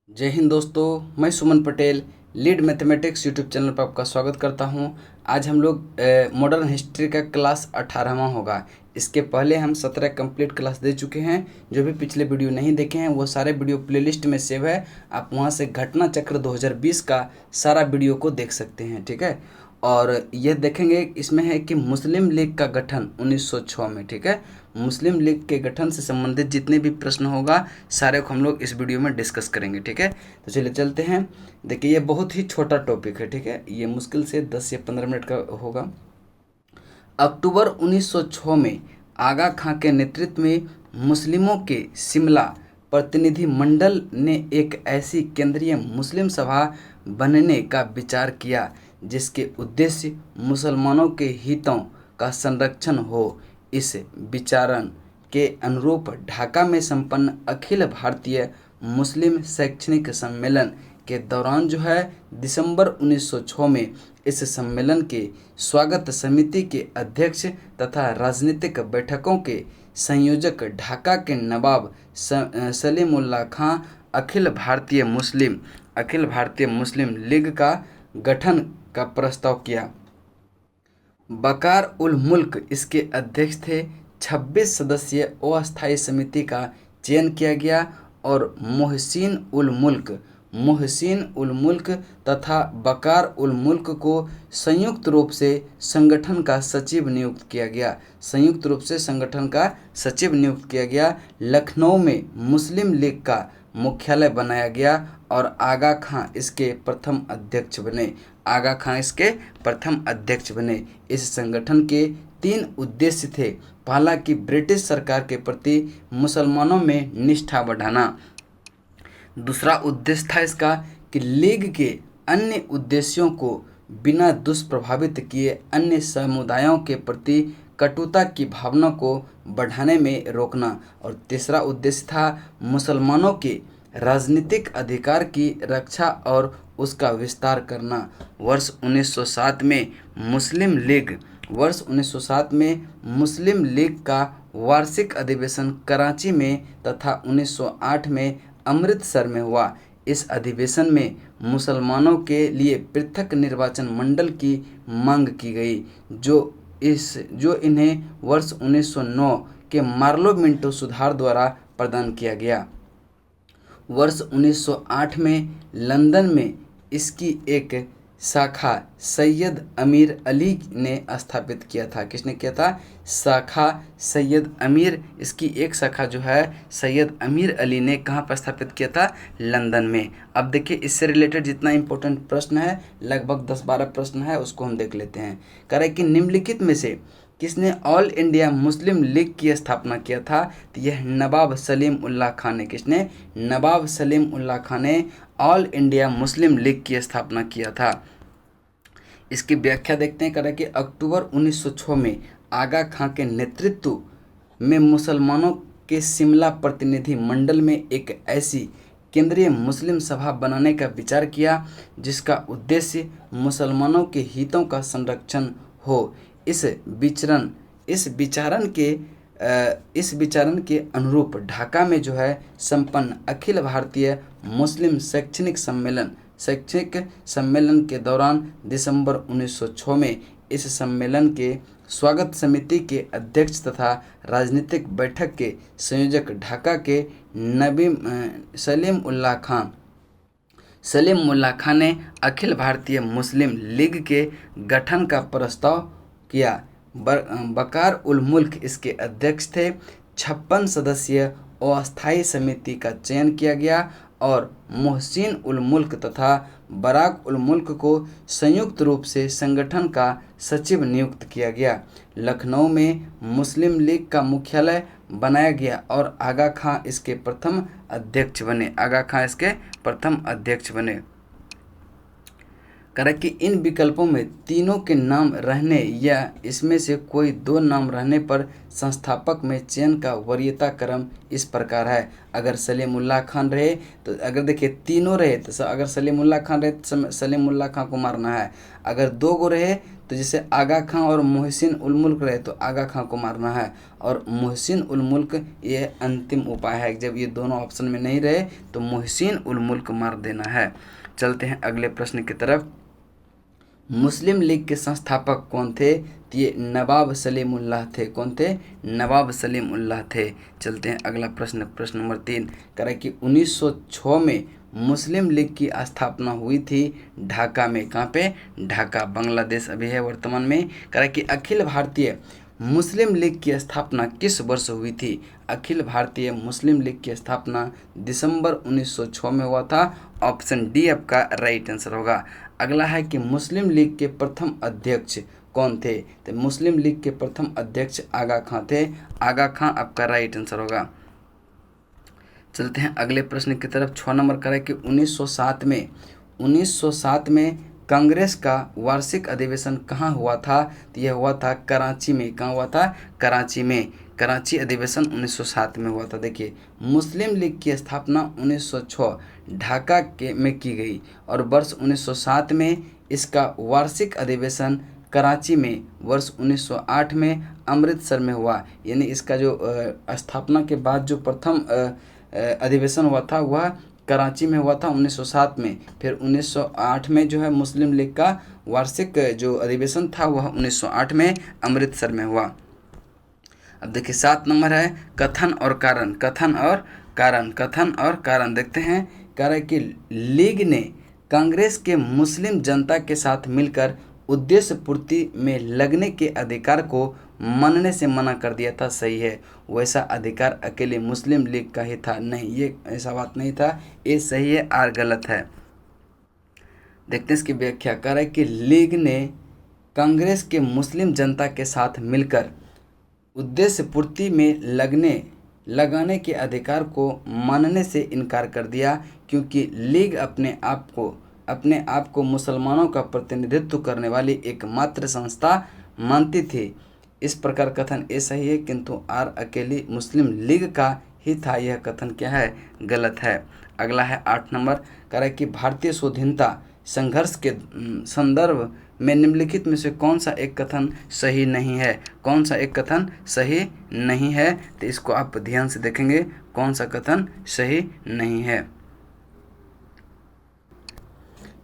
जय हिंद दोस्तों, मैं Suman Patel lead mathematics YouTube channel पर आपका स्वागत करता हूं। आज हम लोग मॉडर्न हिस्ट्री का क्लास 18वां होगा। इसके पहले हम 17 कंप्लीट क्लास दे चुके हैं। जो भी पिछले वीडियो नहीं देखे हैं वो सारे वीडियो प्लेलिस्ट में सेव है। आप वहां से घटना चक्र 2020 का सारा वीडियो को देख सकते हैं, ठीक है। और यह देखेंगे, इसमें है कि मुस्लिम लीग का गठन 1906 में, ठीक है। मुस्लिम लीग के गठन से संबंधित जितने भी प्रश्न होगा सारे को हम लोग इस वीडियो में डिस्कस करेंगे, ठीक है। तो चलिए चलते हैं। देखिए, ये बहुत ही छोटा टॉपिक है, ठीक है। ये मुश्किल से 10 या 15 मिनट का होगा। अक्टूबर 1906 में आगा खां के नेतृत्व में मुस्लिमों के शिमला प्रतिनिधि मंडल ने एक ऐसी केंद्रीय मुस्लिम सभा बनने का विचार किया जिसके उद्देश्य मुसलमानों के हितों का संरक्षण हो। इस विचारण के अनुरूप ढाका में संपन्न अखिल भारतीय मुस्लिम शैक्षणिक सम्मेलन के दौरान जो है दिसंबर 1906 में इस सम्मेलन के स्वागत समिति के अध्यक्ष तथा राजनीतिक बैठकों के संयोजक ढाका के नवाब सलीमुल्लाह खां अखिल भारतीय मुस्लिम लीग का गठन का प्रस्ताव किया। बकार उल मुल्क इसके अध्यक्ष थे। 26 सदस्यीय अस्थायी समिति का चयन किया गया और मोहसिन उल मुल्क तथा बकार उल मुल्क को संयुक्त रूप से संगठन का सचिव नियुक्त किया गया। लखनऊ में मुस्लिम लीग का मुख्यालय बनाया गया और आगा खां इसके प्रथम अध्यक्ष बने। इस संगठन के 3 उद्देश्य थे। पहला कि ब्रिटिश सरकार के प्रति मुसलमानों में निष्ठा बढ़ाना। दूसरा उद्देश्य था इसका कि लीग के अन्य उद्देश्यों को बिना दुष्प्रभावित किए अन्य समुदायों के प्रति कटुता की भावना को बढ़ाने में रोकना। और तीसरा उद्देश्य था मुसलमानों के राजनीतिक अधिकार की रक्षा और उसका विस्तार करना। वर्ष 1907 में मुस्लिम लीग का वार्षिक अधिवेशन कराची में तथा 1908 में अमृतसर में हुआ। इस अधिवेशन में मुसलमानों के लिए पृथक निर्वाचन मंडल की मांग की गई, जो इन्हें वर्ष 1909 के मार्लो मिंटो सुधार द्वारा प्रदान किया गया। वर्ष 1908 में लंदन में इसकी एक शाखा सैयद अमीर अली ने स्थापित किया था। किसने किया था? शाखा सैयद अमीर। इसकी एक शाखा जो है सैयद अमीर अली ने कहाँ पर स्थापित किया था? लंदन में। अब देखिए, इससे रिलेटेड जितना इंपॉर्टेंट प्रश्न है, लगभग 10-12 प्रश्न है, उसको हम देख लेते हैं। कह रहे कि निम्नलिखित में से किसने ऑल इंडिया मुस्लिम लीग की स्थापना किया था? तो यह नवाब सलीम उल्लाह खान ने। किसने? नवाब सलीम उल्लाह खान ने ऑल इंडिया मुस्लिम लीग की स्थापना किया था। इसकी व्याख्या देखते हैं। कह रहा है कि अक्टूबर 1906 में आगा खां के नेतृत्व में मुसलमानों के शिमला प्रतिनिधि मंडल में एक ऐसी केंद्रीय मुस्लिम सभा बनाने का विचार किया जिसका उद्देश्य मुसलमानों के हितों का संरक्षण हो। इस विचारण के अनुरूप ढाका में जो है संपन्न अखिल भारतीय मुस्लिम शैक्षणिक सम्मेलन के दौरान दिसंबर 1906 में इस सम्मेलन के स्वागत समिति के अध्यक्ष तथा राजनीतिक बैठक के संयोजक ढाका के सलीम उल्लाह खान ने अखिल भारतीय मुस्लिम लीग के गठन का प्रस्ताव किया। बकार उल मुल्क इसके अध्यक्ष थे। 56 सदस्यीय अस्थायी समिति का चयन किया गया और मोहसिन उल मुल्क तथा बराक उल मुल्क को संयुक्त रूप से संगठन का सचिव नियुक्त किया गया। लखनऊ में मुस्लिम लीग का मुख्यालय बनाया गया और आगा खां इसके प्रथम अध्यक्ष बने। कह रहा कि इन विकल्पों में तीनों के नाम रहने या इसमें से कोई 2 नाम रहने पर संस्थापक में चयन का वरीयता क्रम इस प्रकार है। अगर सलीमुल्लाह खान रहे तो, अगर देखिए तीनों रहे तो अगर सलीमुल्लाह खान रहे तो सलीमुल्लाह खान को मारना है। अगर 2 गो रहे तो जैसे आगा खां और मोहसिन उल मुल्क रहे तो आगा खां को मारना है, और मोहसिन उल मुल्क ये अंतिम उपाय है। जब ये दोनों ऑप्शन में नहीं रहे तो मोहसिन उल मुल्क मार देना है। चलते हैं अगले प्रश्न की तरफ। मुस्लिम लीग के संस्थापक कौन थे? तो ये नवाब सलीमुल्लाह थे। कौन थे? नवाब सलीमुल्लाह थे। चलते हैं अगला प्रश्न, प्रश्न नंबर 3 कह रहा है कि 1906 में मुस्लिम लीग की स्थापना हुई थी ढाका में। कहाँ पे? ढाका, बांग्लादेश अभी है वर्तमान में। कह रहा है कि अखिल भारतीय मुस्लिम लीग की स्थापना किस वर्ष हुई थी? अखिल भारतीय मुस्लिम लीग की स्थापना दिसंबर 1906 में हुआ था। ऑप्शन डी आपका राइट आंसर होगा। अगला है कि मुस्लिम लीग के प्रथम अध्यक्ष कौन थे? तो मुस्लिम लीग के प्रथम अध्यक्ष आगा खां थे। आगा खां आपका राइट आंसर होगा। चलते हैं अगले प्रश्न की तरफ। 6 नंबर का है कि 1907 में कांग्रेस का वार्षिक अधिवेशन कहाँ हुआ था? तो यह हुआ था कराची में। कहाँ हुआ था? कराची में। कराची अधिवेशन 1907 में हुआ था। देखिए, मुस्लिम लीग की स्थापना 1906 ढाका में की गई और वर्ष 1907 में इसका वार्षिक अधिवेशन कराची में वर्ष 1908 में अमृतसर में हुआ। यानी इसका जो स्थापना के बाद जो प्रथम अधिवेशन हुआ था वह कराची में हुआ था 1907 में। फिर 1908 में जो है मुस्लिम लीग का वार्षिक जो अधिवेशन था वह 1908 में अमृतसर में हुआ। अब देखिए 7 नंबर है कथन और कारण। कथन और कारण, कथन और कारण देखते हैं। कह रहा है कि लीग ने कांग्रेस के मुस्लिम जनता के साथ मिलकर उद्देश्य पूर्ति में लगने के अधिकार को मानने से मना कर दिया था। सही है, वैसा अधिकार अकेले मुस्लिम लीग का ही था। नहीं, ये ऐसा बात नहीं था। ये सही है, आर गलत है। देखते हैं इसकी व्याख्या। कर रहा है कि लीग ने कांग्रेस के मुस्लिम जनता के साथ मिलकर उद्देश्य पूर्ति में लगाने के अधिकार को मानने से इनकार कर दिया, क्योंकि लीग अपने आप को मुसलमानों का प्रतिनिधित्व करने वाली एकमात्र संस्था मानती थी। इस प्रकार कथन ए सही है, किंतु आर अकेली मुस्लिम लीग का ही था। यह कथन क्या है? गलत है। अगला है 8 नंबर। कह रहा है कि भारतीय स्वाधीनता संघर्ष के संदर्भ में निम्नलिखित में से कौन सा एक कथन सही नहीं है? कौन सा एक कथन सही नहीं है? तो इसको आप ध्यान से देखेंगे कौन सा कथन सही नहीं है।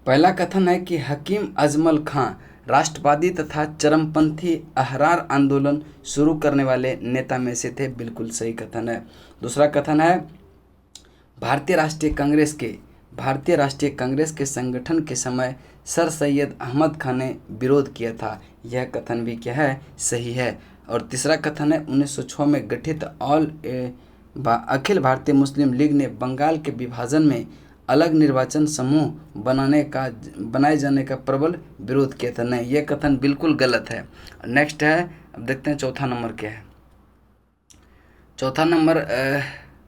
पहला कथन है कि हकीम अजमल खां राष्ट्रवादी तथा चरमपंथी अहरार आंदोलन शुरू करने वाले नेता में से थे। बिल्कुल सही कथन है। दूसरा कथन है भारतीय राष्ट्रीय कांग्रेस के संगठन के समय सर सैयद अहमद खान ने विरोध किया था। यह कथन भी क्या है? सही है। और तीसरा कथन है 1906 में गठित अखिल भारतीय मुस्लिम लीग ने बंगाल के विभाजन में अलग निर्वाचन समूह बनाए जाने का प्रबल विरोध किया था। नहीं, यह कथन बिल्कुल गलत है। नेक्स्ट है, अब देखते हैं चौथा नंबर क्या है। चौथा नंबर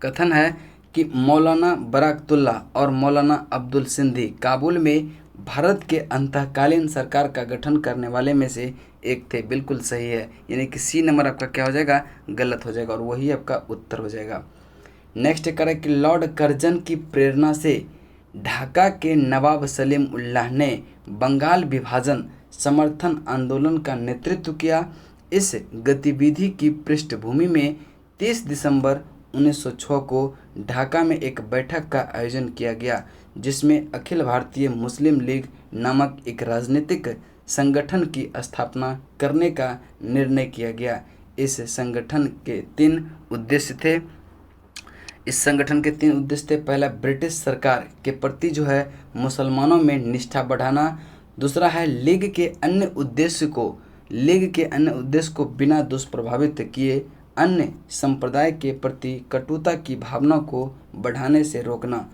कथन है कि मौलाना बराकतुल्ला और मौलाना अब्दुल सिंधी काबुल में भारत के अंतःकालीन सरकार का गठन करने वाले में से एक थे। बिल्कुल सही है। यानी कि सी नंबर आपका क्या हो जाएगा? गलत हो जाएगा और वही आपका उत्तर हो जाएगा। नेक्स्ट करें कि लॉर्ड कर्जन की प्रेरणा से ढाका के नवाब सलीम उल्लाह ने बंगाल विभाजन समर्थन आंदोलन का नेतृत्व किया। इस गतिविधि की पृष्ठभूमि में 30 दिसंबर 1906 को ढाका में एक बैठक का आयोजन किया गया, जिसमें अखिल भारतीय मुस्लिम लीग नामक एक राजनीतिक संगठन की स्थापना करने का निर्णय किया गया। इस संगठन के 3 उद्देश्य थे। पहला, ब्रिटिश सरकार के प्रति जो है मुसलमानों में निष्ठा बढ़ाना। दूसरा है लीग के अन्य उद्देश्य को बिना दुष्प्रभावित किए अन्य संप्रदाय के प्रति कटुता की भावना को बढ़ाने से रोकना।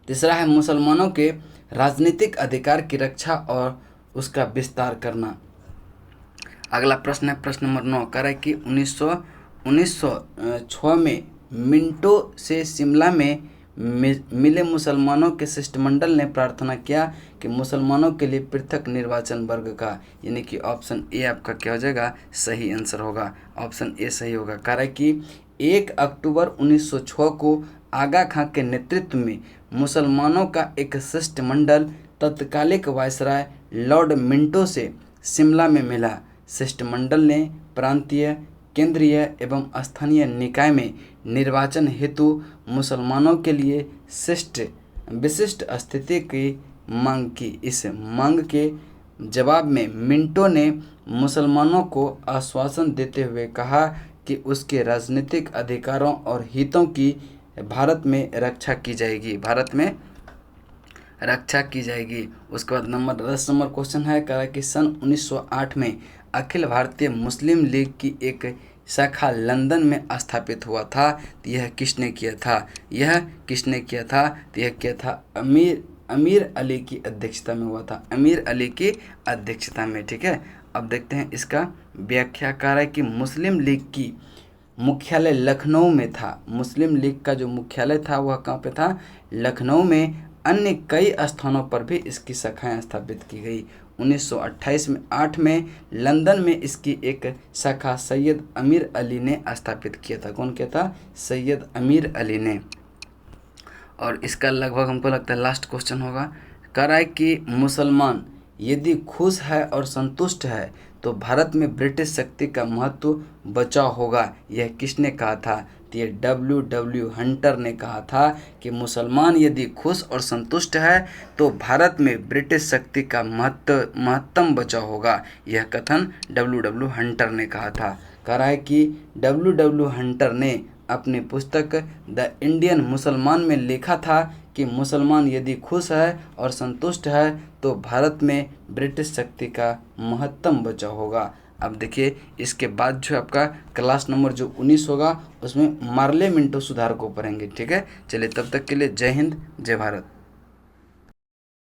तीसरा है मुसलमानों के राजनीतिक अधिकार की रक्षा और उसका विस्तार करना। अगला प्रश्न है प्रश्न नंबर 9। कह रहा है कि 1906 में मिंटो से शिमला में मिले मुसलमानों के शिष्टमंडल ने प्रार्थना किया कि मुसलमानों के लिए पृथक निर्वाचन वर्ग का, यानी कि ऑप्शन ए आपका क्या हो जाएगा? सही आंसर होगा। ऑप्शन ए सही होगा। कह रहा है कि 1 अक्टूबर 1906 को आगा खां के नेतृत्व में मुसलमानों का एक शिष्टमंडल तत्कालिक वायसराय लॉर्ड मिंटो से शिमला में मिला। शिष्टमंडल ने प्रांतीय, केंद्रीय एवं स्थानीय निकाय में निर्वाचन हेतु मुसलमानों के लिए विशिष्ट स्थिति की मांग की। इस मांग के जवाब में मिंटो ने मुसलमानों को आश्वासन देते हुए कहा कि उसके राजनीतिक अधिकारों और हितों की भारत में रक्षा की जाएगी। उसके बाद 10 नंबर क्वेश्चन है, कहा कि सन 1908 में अखिल भारतीय मुस्लिम लीग की एक शाखा लंदन में स्थापित हुआ था। तो यह किसने किया था? तो यह किया था अमीर अली की अध्यक्षता में हुआ था। अमीर अली की अध्यक्षता में। ठीक है, अब देखते हैं इसका व्याख्याकार है कि मुस्लिम लीग की मुख्यालय लखनऊ में था। मुस्लिम लीग का जो मुख्यालय था वह कहाँ पे था? लखनऊ में। अन्य कई स्थानों पर भी इसकी शाखाएं स्थापित की गई। 1928 में लंदन में इसकी एक शाखा सैयद अमीर अली ने स्थापित किया था। कौन किया था? सैयद अमीर अली ने। और इसका लगभग हमको लगता है लास्ट क्वेश्चन होगा। कह रहा है कि मुसलमान यदि खुश है और संतुष्ट है तो भारत में ब्रिटिश शक्ति का महत्व बचा होगा। यह किसने कहा था? तो ये W हंटर ने कहा था कि मुसलमान यदि खुश और संतुष्ट है तो भारत में ब्रिटिश शक्ति का महत्तम बचा होगा। यह कथन W हंटर ने कहा था। कह रहा है कि W हंटर ने अपनी पुस्तक द इंडियन मुसलमान में लिखा था कि मुसलमान यदि खुश है और संतुष्ट है तो भारत में ब्रिटिश शक्ति का महत्तम बचा होगा। अब देखिए इसके बाद जो आपका क्लास नंबर जो 19 होगा उसमें मार्ले मिंटो सुधार को पढ़ेंगे। ठीक है, चलिए तब तक के लिए जय हिंद, जय भारत।